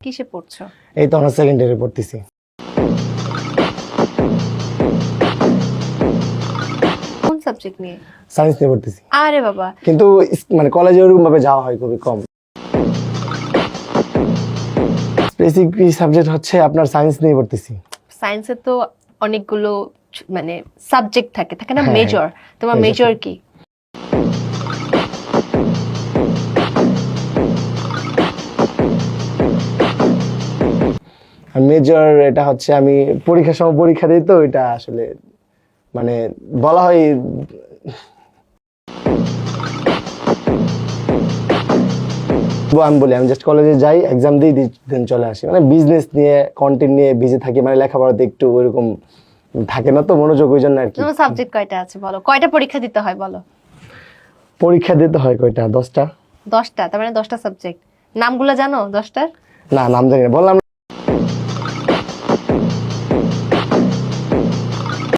কিসে পড়ছো? এই তো আমরা সেকেন্ড ইয়ারে পড়তেছি। কোন সাবজেক্ট নিয়ে? সায়েন্স নিয়ে পড়তেছি, আরে বাবা, কিন্তু মানে কলেজে ওরকম ভাবে যাওয়া হয় খুবই কম। স্পেসিফিক সাবজেক্ট হচ্ছে আপনার সায়েন্স নিয়ে পড়তেছি। সায়েন্সে তো অনেকগুলো মানে সাবজেক্ট থাকে থাকে না, হ্যাঁ, মেজর। তোমার major মেজর থাকে। কি? আর মেজর এটা হচ্ছে আমি পরীক্ষার সময় পরীক্ষা দিই, তো এটা আসলে মানে বলা হয় আমি বলি আমি জাস্ট কলেজে যাই, এক্সাম দিই, দেন চলে আসি। মানে বিজনেস নিয়ে কন্টেন্ট নিয়ে বিজি থাকি, মানে লেখাপড়াতে একটু ওইরকম থাকে না তো মনোযোগ, ওই জন্য আর কি। তোমার সাবজেক্ট কয়টা আছে বলো, কয়টা পরীক্ষা দিতে হয় বলো? পরীক্ষা দিতে হয় কয়টা? 10টা। 10টা, তার মানে 10টা সাবজেক্ট। নামগুলো জানো 10টার? না, নাম জানি না, বললাম